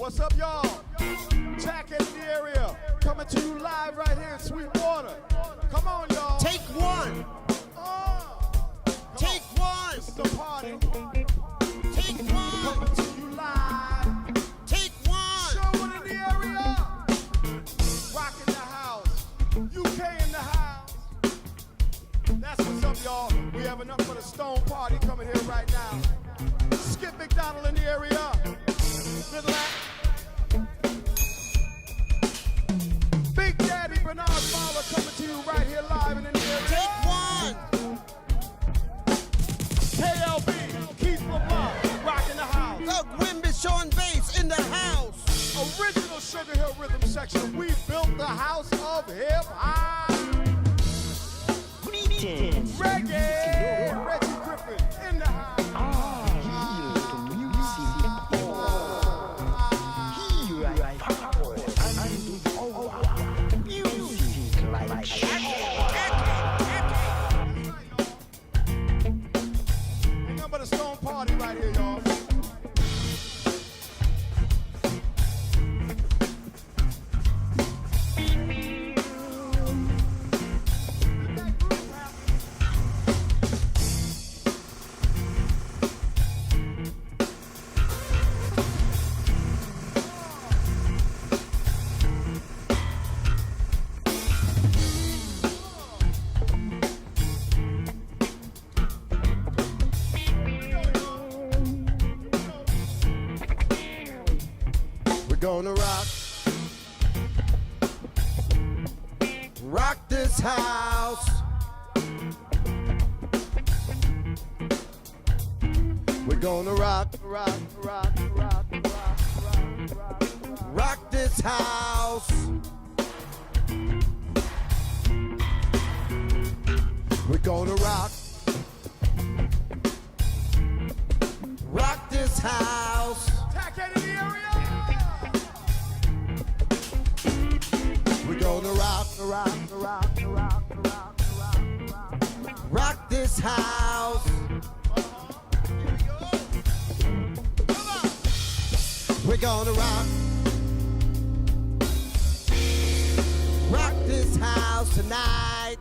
What's up, y'all? Tackhead in the area. Coming to you live right here in Sweetwater. Come on, y'all. Take one. Take one. This is a party. Take one. Coming to you live. Take one. Sherwood in the area. Rocking the house. UK in the house. That's what's up, y'all. We have enough for the Stone Party coming here right now. Skip McDonald in the area. LeBlanc. Big Daddy Bernard Fowler coming to you right here live and in the area. Take one. KLB, Keith LeBlanc, rocking the house. Look, Wimbish on bass in the house. Original Sugar Hill Rhythm section. We built the house of hip hop. Reggae, Reggie Griffin in the house. Ain't nothing but a Stone Party right here, y'all. Gonna rock this house. We're gonna rock this house. We're gonna rock this house. Tackhead in the area. We're gonna rock this house. We're gonna rock this house tonight.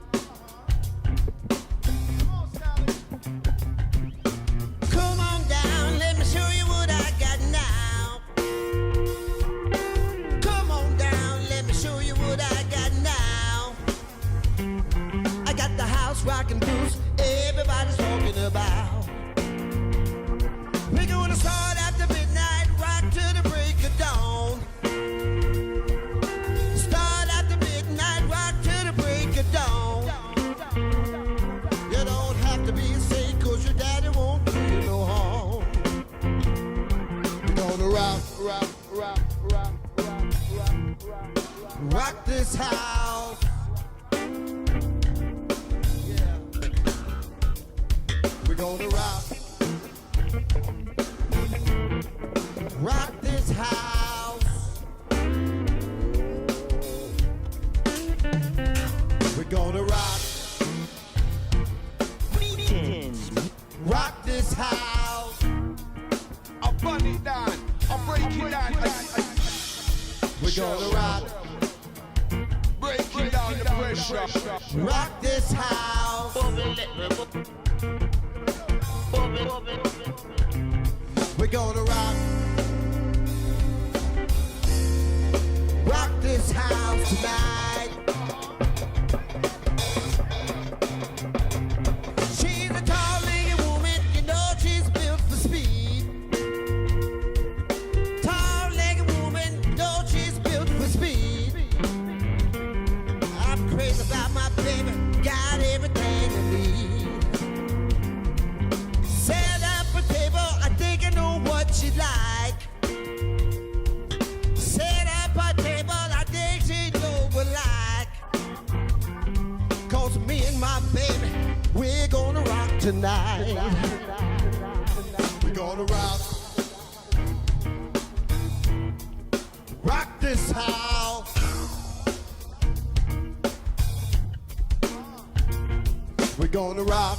Come on down, let me show you what I got now. Come on down, let me show you what I got now. I got the house rockin' blues everybody's talking about. We're gonna start after midnight, rock to the break of dawn. Start after midnight, rock to the break of dawn. You don't have to be a saint, cause your daddy won't do you no harm. We're gonna rock this house. Yeah. We're gonna rock this house. We're gonna rock this house. I'll burn it down. I'll break it down. We're gonna Breaking down the pressure. rock this house. We're gonna rock this house tonight. She's a tall-legged woman, you know she's built for speed. Tall-legged woman, you know she's built for speed. I'm crazy about my baby, got everything I need. Set up a table, I think I know what she'd like. Set up a table, I think she know what like. Cause me and my baby, we're gonna rock tonight. We're gonna rock this house. We're gonna rock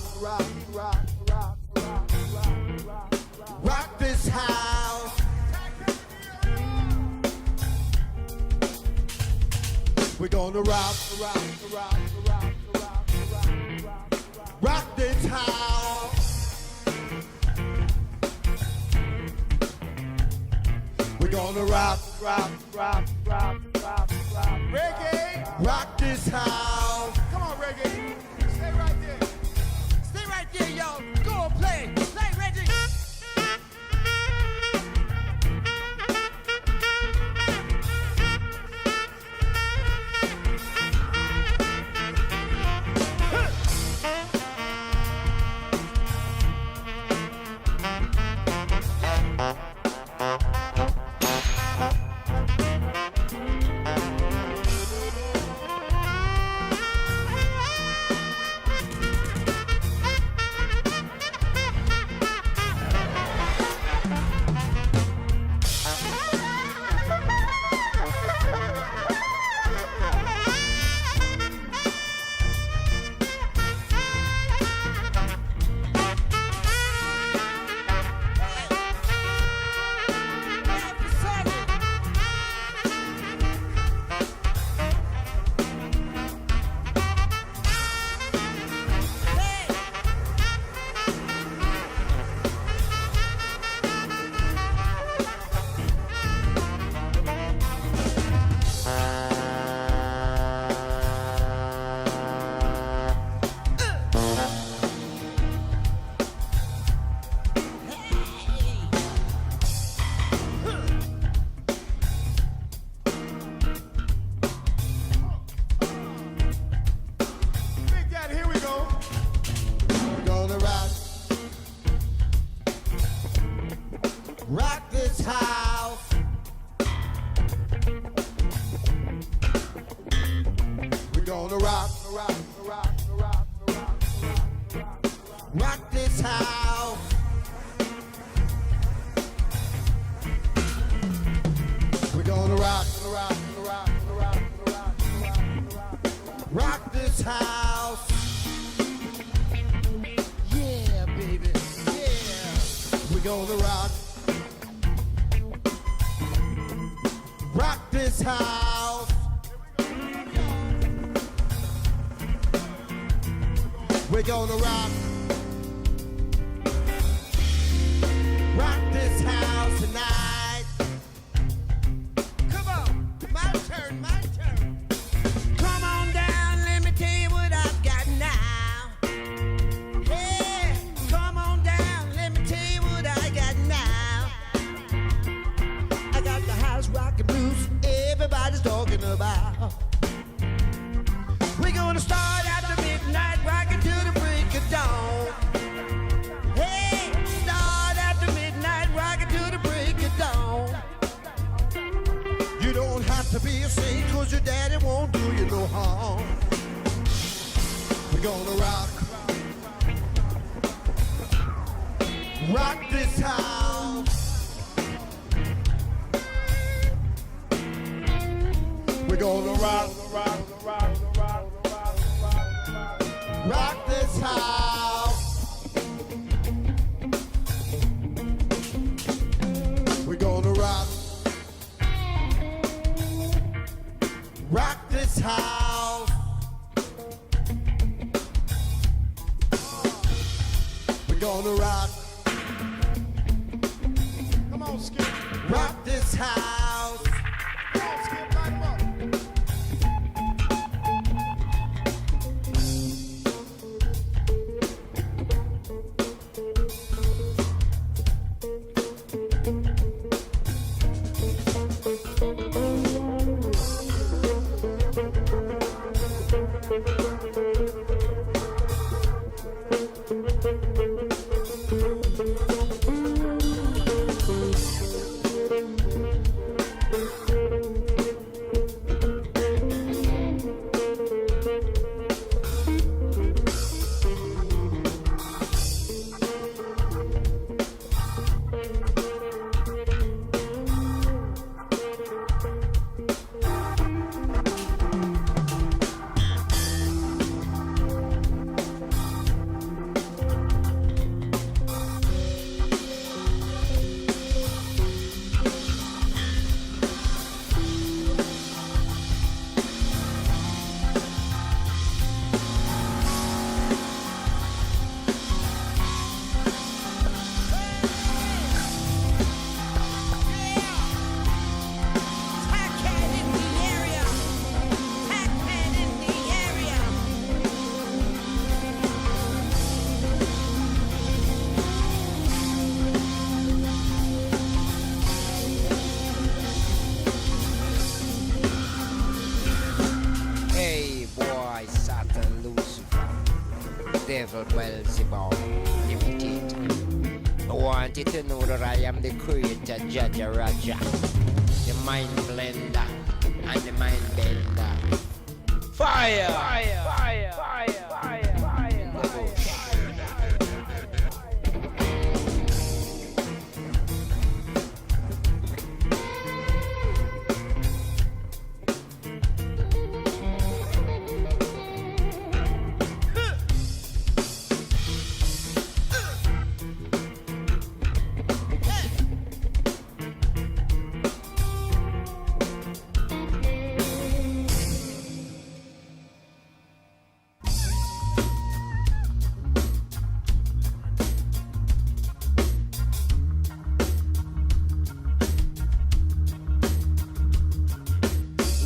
this house. gonna rock, rock, rock, rock, rock, rock, rock, rock this house. We're gonna rock, rock, rock, rock, rock, rock. Reggae. Rock this house. Come on, reggae. Stay right there. Stay right there, y'all. Go and play. Play, Reggie. Big Daddy, here we go. We're gonna rock. Rock this house. We're gonna rock, rock, rock, rock, rock, rock, rock this house. We're gonna rock, rock, rock, rock, rock, rock, rock this house. Yeah, baby, yeah. We're gonna rock. Rock this house. We're gonna rock. Rock this house tonight. Come on, my turn, my turn. Come on down, let me tell you what I've got now. Yeah, come on down, let me tell you what I got now. I got the house rockin' blues everybody's talking about. We're gonna start after midnight, rockin' till the break of dawn. Hey, start after midnight, rockin' till the break of dawn. You don't have to be a saint, 'cause your daddy won't do you no harm. We're gonna rock. Rock this house. We're gonna rock, rock, rock, rock, rock, rock, rock this house. We're gonna rock, rock this house. We're gonna rock, Come on, Skip. rock this house. Come on, Skip. Light 'em up. little Beelzebub, imitate. I want you to know that I am the creator, Jaja Raja, the mind blender and the mind bender. Fire! Fire! Fire! Fire! Fire! Fire! Fire!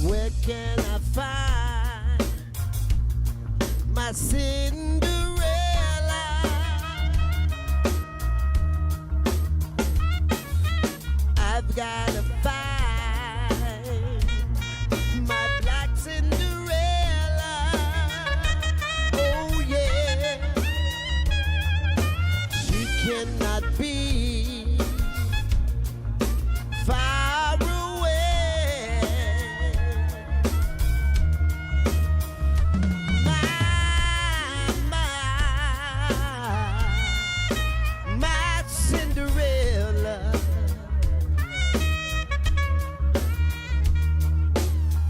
Where can I find my Cinderella? I've got to find my black Cinderella. Oh yeah, she cannot be far away. My Cinderella.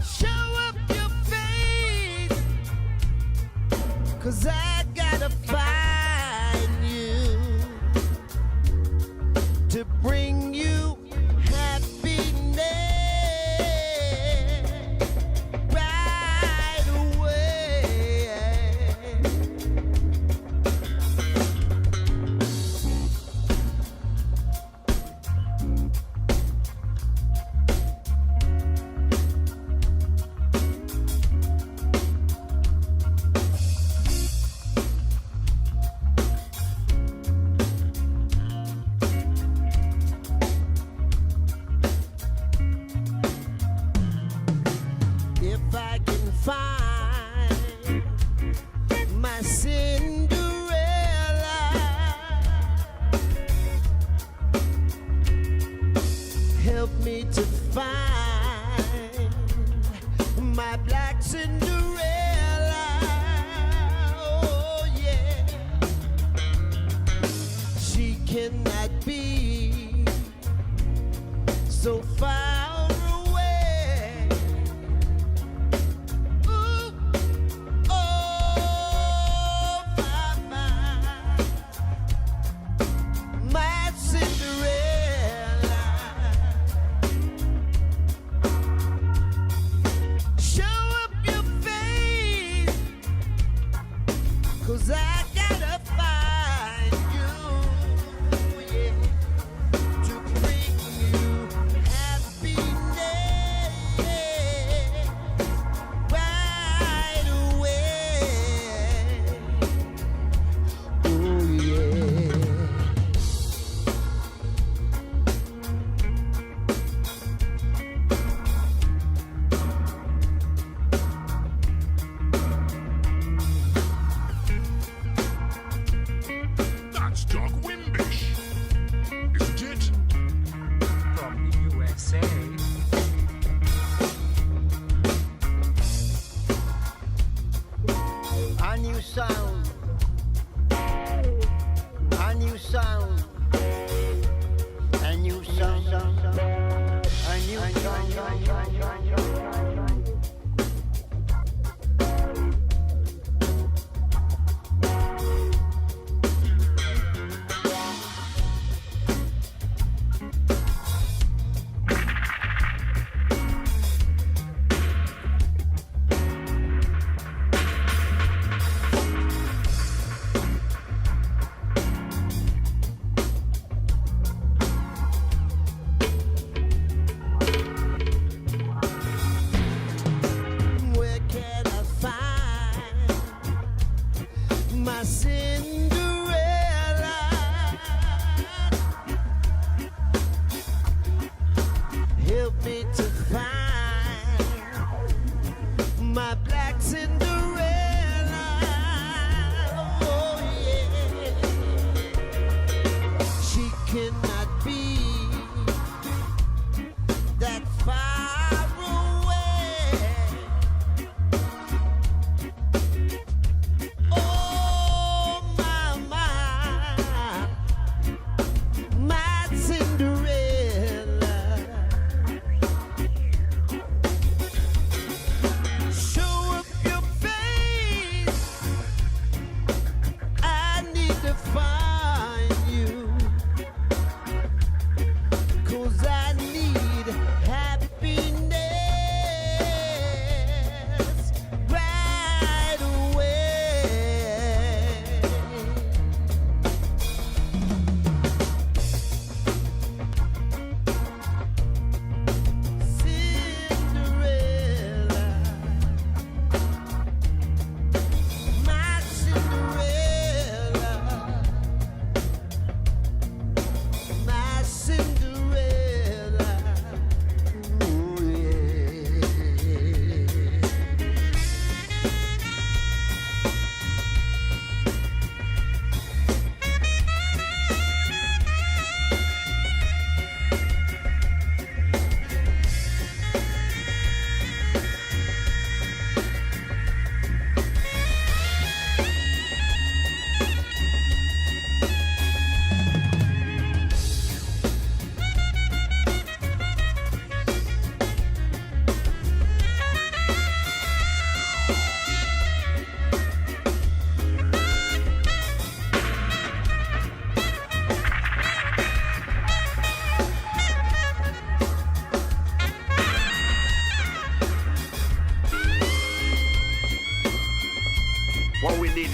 Show up your face, 'cause I gotta find you to bring you happiness right away. If I can find my Cinderella, help me to find my black Cinderella. Oh yeah, she cannot be so far away. Ooh, oh, my Cinderella. Show up your face, 'cause I gotta find you, yeah, to bring you happiness.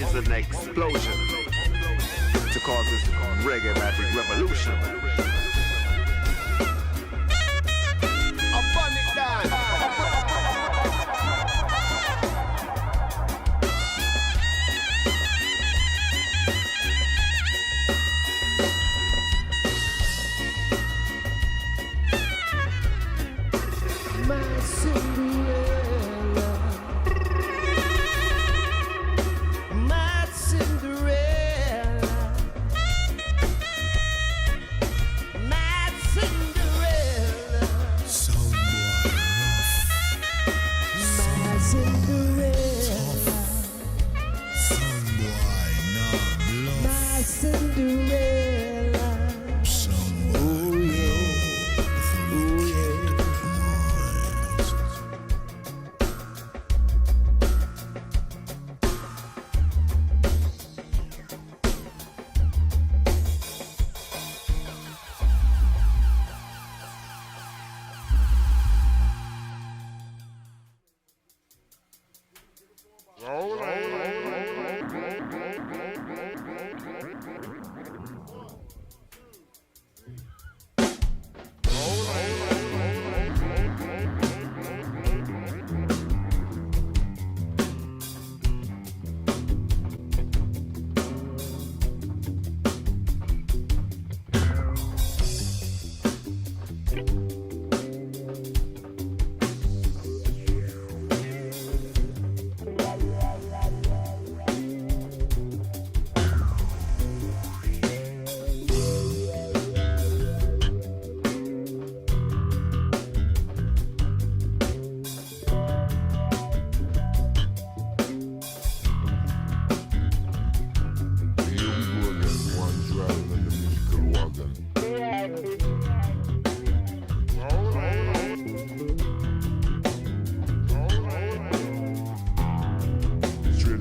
is an explosion to cause this reggae magic revolution. I'm burning it down. My Cinderella, my Cinderella, my Cinderella, So rough, my Cinderella, son boy, nah bluff, my Cinderella. son boy, Oh yeah, oh yeah.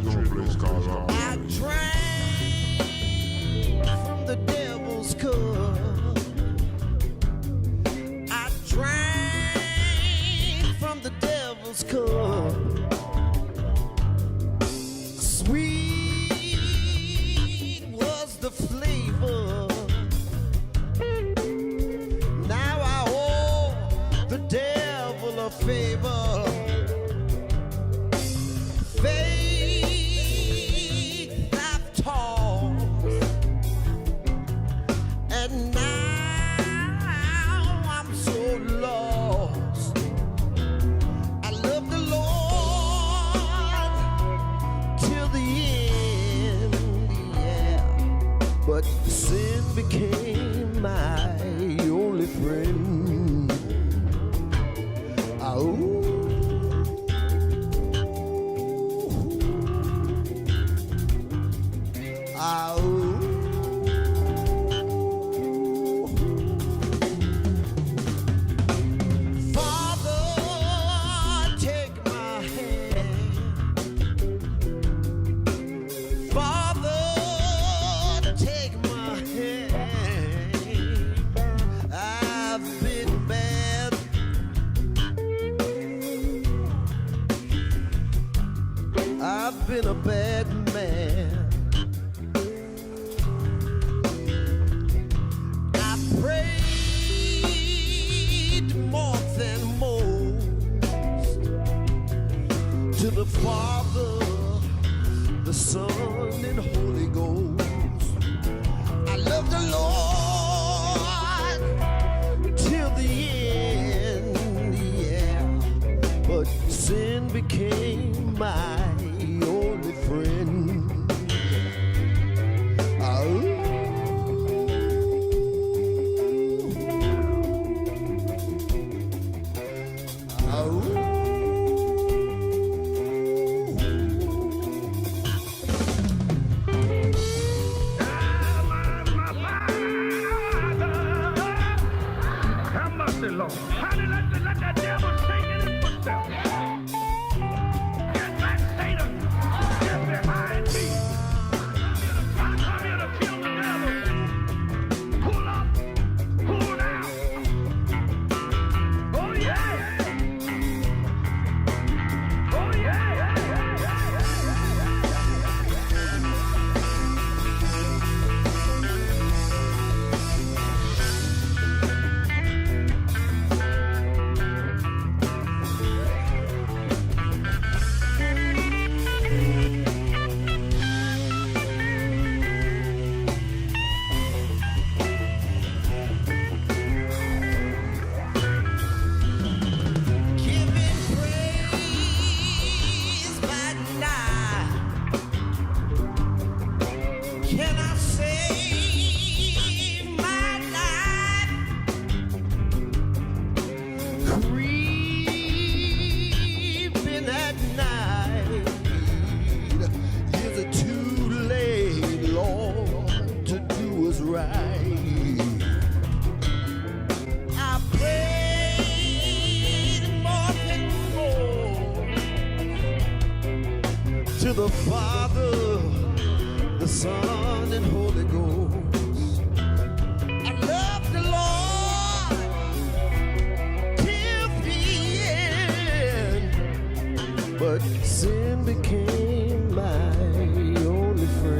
I drank from the devil's cup. I drank from the devil's cup. Sweet was the flavor. Now I owe the devil a favor. Faith I've taught, and now I'm so lost. I love the Lord till the end, yeah. But sin became my only friend. Oh. Father, take my hand. Father, take my hand. I've been bad. I've been a bad man. I prayed more than most to the Father, the Son, and Holy Ghost. I love the Lord till the end, yeah. But sin became my only friend. Lord. Honey, let that devil sink in his footsteps. Get back, Satan. Get behind me. I come here to kill the devil. Pull up, pull down. Oh, yeah. Oh, yeah. the Father, the Son, and Holy Ghost. I love the Lord till the end, but sin became my only friend.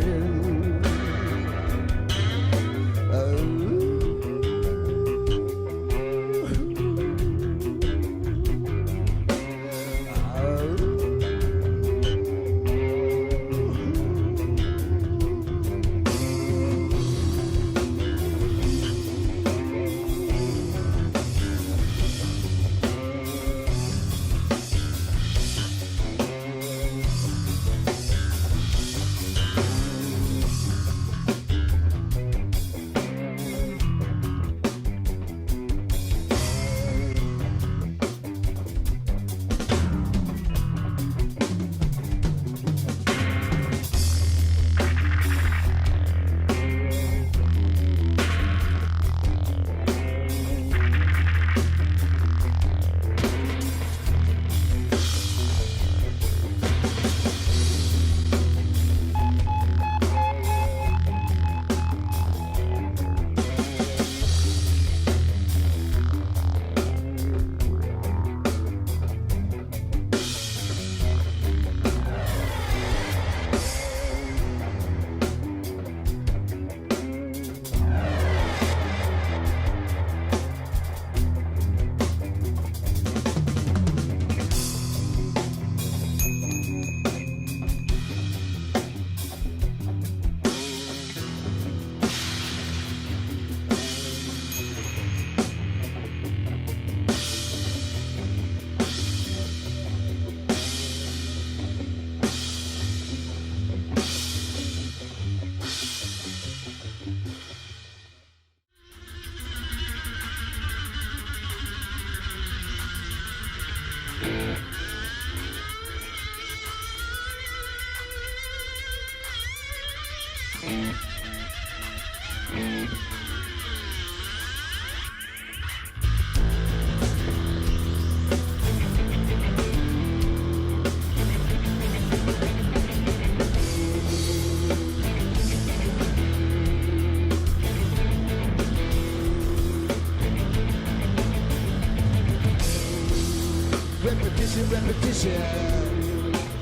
Repetition, repetition,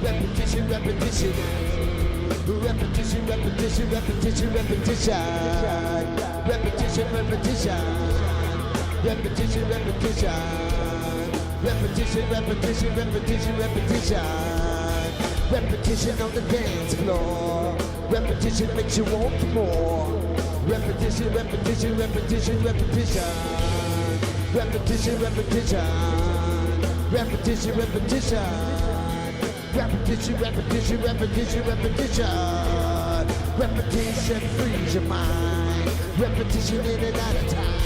repetition, repetition, repetition, repetition, repetition, repetition, repetition, repetition, repetition, repetition, repetition, repetition, repetition, repetition, repetition on the dance floor. Repetition makes you want more. Repetition, repetition, repetition, repetition, repetition, repetition. Repetition, repetition, repetition, repetition, repetition, repetition, repetition frees your mind. Repetition in and out of time.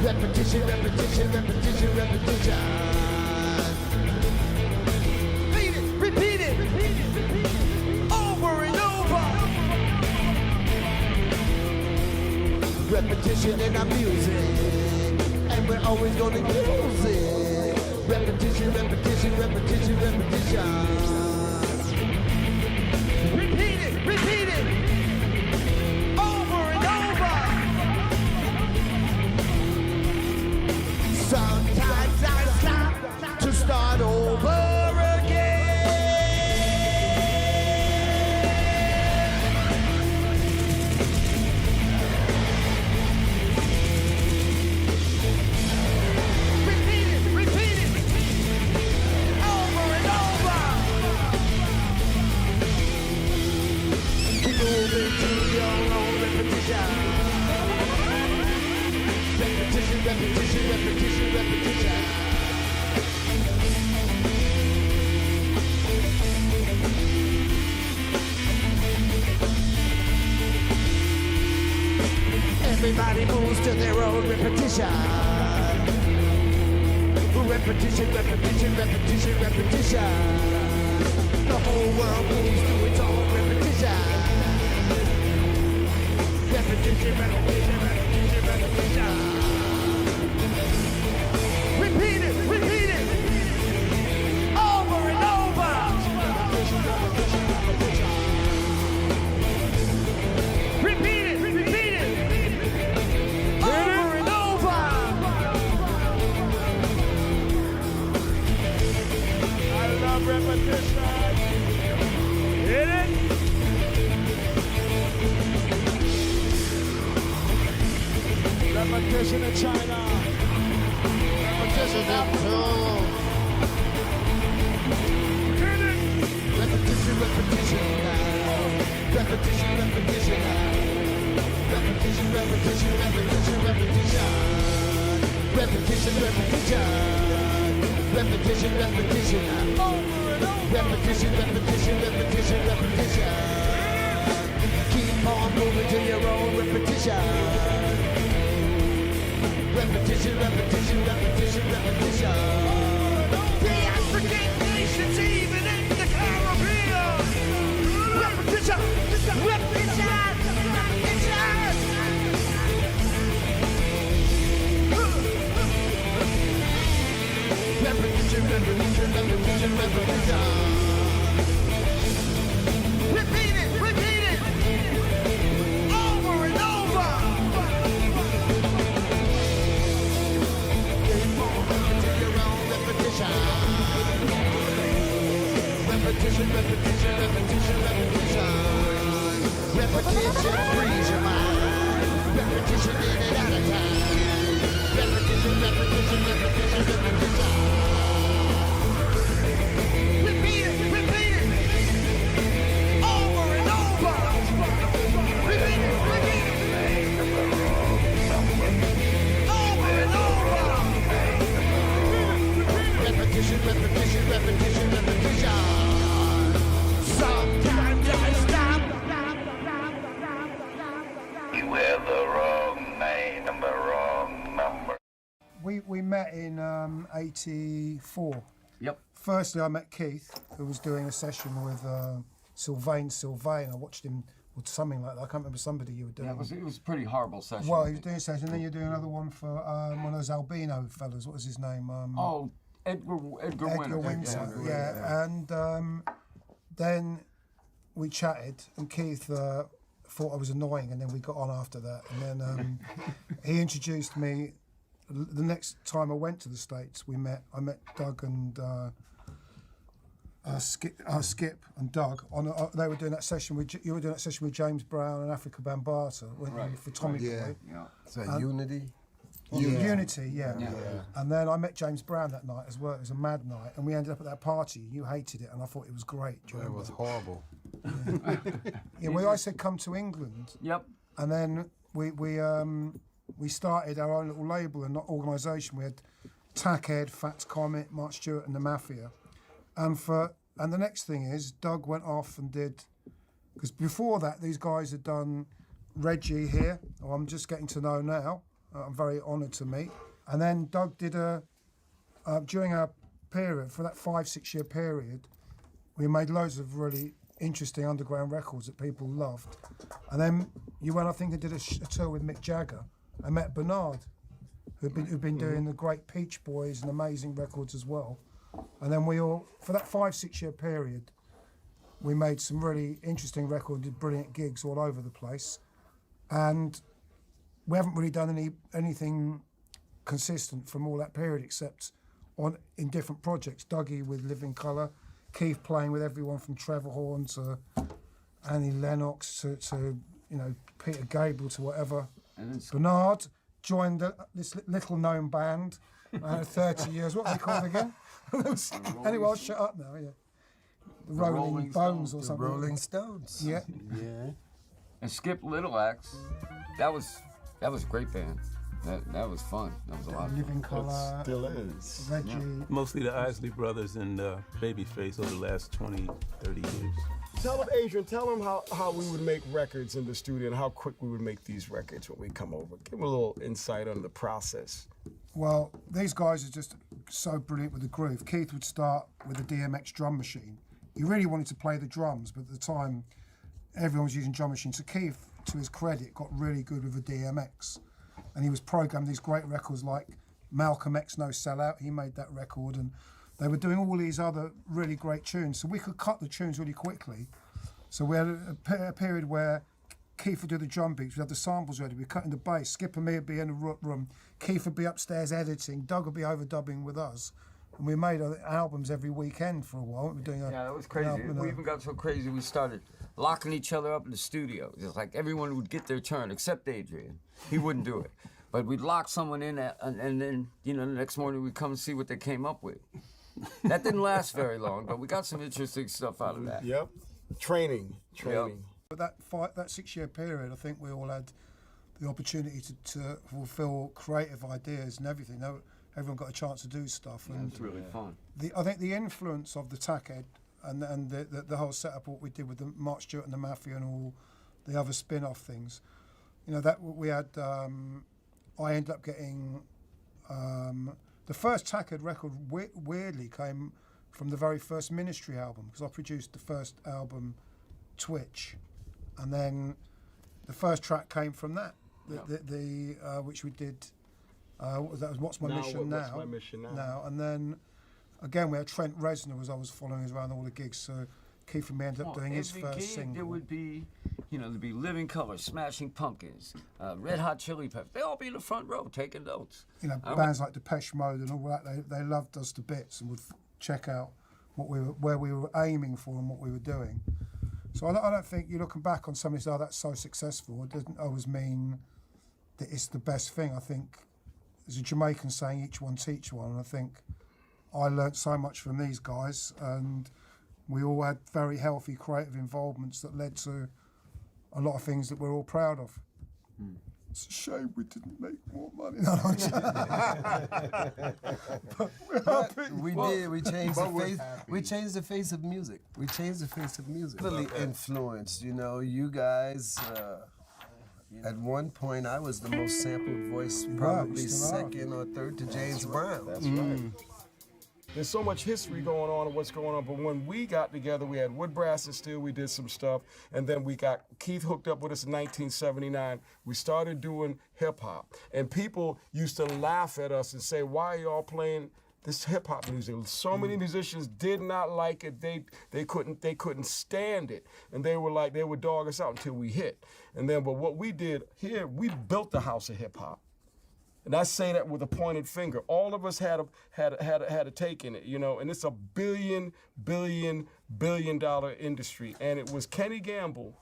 Repetition, repetition, repetition, repetition. Repeat it, over and over. Repetition in our music, and we're always gonna use it. Repetition, repetition, repetition, repetition. Repeat it, over and over. Sometimes I stop to start over again. Repeat it. Over and over. Keep moving to your own repetition. Repetition, repetition, repetition, repetition. Everybody moves to their own repetition. Repetition, repetition, repetition, repetition. The whole world moves to its own repetition. Repetition, repetition, repetition, repetition. Repeat it, over and over. Repetition, repetition. repetition in China. Repetition number 2. Repetition, repetition now. Repetition, repetition now. Repetition, repetition, repetition, repetition. Repetition, repetition. Repetition, repetition now. Repetition, repetition, repetition, repetition. Keep on moving to your own repetition. Repetition, repetition, repetition, repetition. The African nations, even in the Caribbean. Repetition, repetition, repetition. Repetition, repetition, repetition, repetition. Repeat it, repeat it. Over and over. Your own repetition. Repetition, repetition, repetition, repetition. Repetition frees your mind. Repetition in and out of time. Repetition, repetition, repetition, repetition. Repeat it, repeat it. Over and over. Repeat it, repeat it. Over and over. Repetition, repetition, repetition, repetition. Sometimes I stop. You have the wrong name and the wrong number. We met in 84. Yep. Firstly, I met Keith, who was doing a session with Sylvain. I watched him with something like that. I can't remember somebody you were doing. Yeah, it was a pretty horrible session. Well, he was doing a session, then you're doing another one for one of those albino fellas. What was his name? Edgar Edgar Winter. Yeah. And then we chatted, and Keith thought I was annoying, and then we got on after that. And then he introduced me. The next time I went to the States, I met Doug and Skip and Doug. They were doing that session you were doing that session with James Brown and Africa Bambaataa, weren't you, for Tommy Boy? Yeah. Is that Unity? Unity, yeah. And then I met James Brown that night as well. It was a mad night, and we ended up at that party. You hated it, and I thought it was great. It was horrible. Yeah, well, I said come to England. Yep. And then we started our own little label and organisation. We had Tackhead, Fats Comet, Mark Stewart and the Mafia. And the next thing is, Doug went off and did, because before that, these guys had done Reggie here, who I'm just getting to know now. I'm very honoured to meet. And then Doug did during our period, for that 5-6 year period, we made loads of really interesting underground records that people loved. And then you went, I think, and did a tour with Mick Jagger. I met Bernard, who'd been doing the great Peach Boys and amazing records as well. And then we all, for that 5-6 year period, we made some really interesting records, did brilliant gigs all over the place. And we haven't really done anything consistent from all that period except in different projects. Dougie with Living Colour, Keith playing with everyone from Trevor Horn to Annie Lennox to Peter Gabriel to whatever. Bernard joined this little known band, 30 years. What were they called again? Anyway, I'll shut up now. Yeah, the Rolling Bones or something. Rolling Stones. Yeah. And Skip Little Axe, that was a great band. That was fun. That was a lot of fun. Living Colour. Still is. Reggie. Mostly the Isley Brothers and Babyface over the last 20, 30 years. Tell them, Adrian, how we would make records in the studio and how quick we would make these records when we come over. Give them a little insight on the process. Well, these guys are just so brilliant with the groove. Keith would start with a DMX drum machine. He really wanted to play the drums, but at the time, everyone was using drum machines. So Keith, to his credit, got really good with the DMX. And he was programmed these great records like Malcolm X No Sellout. He made that record, and they were doing all these other really great tunes. So we could cut the tunes really quickly. So we had a period where Keith would do the drum beats, we'd have the samples ready, we'd cut in the bass, Skip and me would be in the room, Keith would be upstairs editing, Doug would be overdubbing with us. And we made albums every weekend for a while. We were doing that was crazy. We even got so crazy we started locking each other up in the studio. Just like everyone would get their turn, except Adrian. He wouldn't do it. But we'd lock someone in, and then, the next morning we'd come and see what they came up with. That didn't last very long, but we got some interesting stuff out of that. Yep. Training. But that 6-year period, I think we all had the opportunity to fulfill creative ideas and everything. Everyone got a chance to do stuff. And it's really fun. I think the influence of the Tackhead and the whole setup, what we did with the Mark Stewart and the Mafia and all the other spin-off things, that we had. I ended up getting the first Tackhead record. Weirdly, came from the very first Ministry album, because I produced the first album, Twitch, and then the first track came from that. Which we did. That was What's My Mission Now? What's My Mission Now? And then again we had Trent Reznor, as I was following us around all the gigs. So Keith and me ended up doing his first single. There would be, there'd be Living Colour, Smashing Pumpkins, Red Hot Chili Peppers. They all be in the front row taking notes. Bands like Depeche Mode and all that. They loved us to bits and would check out where we were aiming for and what we were doing. So I don't think you're looking back on something and say, oh, that's so successful. It doesn't always mean that it's the best thing. I think there's a Jamaican saying, each one teach one. And I think I learnt so much from these guys, and we all had very healthy creative involvements that led to a lot of things that we're all proud of. It's a shame we didn't make more money. We did. We changed the face. We changed the face of music. Really influenced, you guys. At one point, I was the most sampled voice, probably second or third to James Brown. That's right. There's so much history going on and what's going on, but when we got together, we had wood, brass, and steel, we did some stuff, and then we got Keith hooked up with us in 1979. We started doing hip-hop, and people used to laugh at us and say, why are y'all playing this hip-hop music? So many musicians did not like it. They couldn't stand it, and they would dog us out until we hit. And then, but what we did here, we built the house of hip-hop. And I say that with a pointed finger. All of us had a take in it, and it's a billion dollar industry. And it was Kenny Gamble,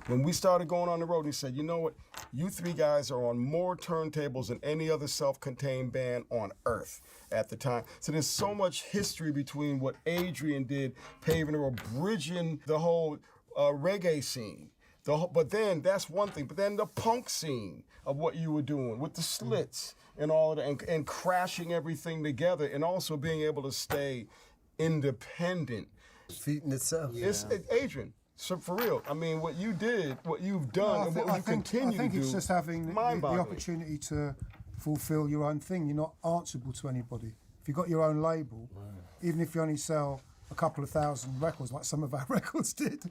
when we started going on the road, he said, you know what, you three guys are on more turntables than any other self-contained band on earth at the time. So there's so much history between what Adrian did, paving or bridging the whole reggae scene. But then, that's one thing, but then the punk scene of what you were doing with the Slits and all of that, and crashing everything together, and also being able to stay independent. Feeding itself. It's Adrian, so for real, I mean, what you did, what you've done, and what you continue to do, I think it's just having the opportunity to fulfill your own thing. You're not answerable to anybody. If you've got your own label, even if you only sell a couple of thousand records, like some of our records did.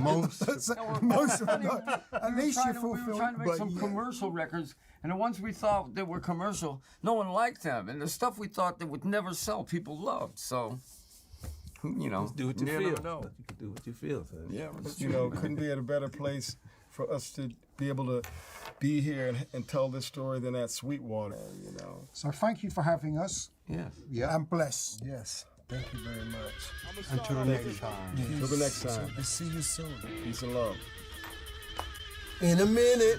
Most of them. At least you fulfill. We were trying to make some commercial records, and the ones we thought that were commercial, no one liked them. And the stuff we thought that would never sell, people loved. So, Just do what you feel. You can do what you feel. So. Yeah, couldn't be at a better place for us to be able to be here and tell this story than at Sweetwater. So thank you for having us. Yeah. And bless. Yes. Thank you very much. Until the next time. Until the next time. See you soon. Peace and love. In a minute.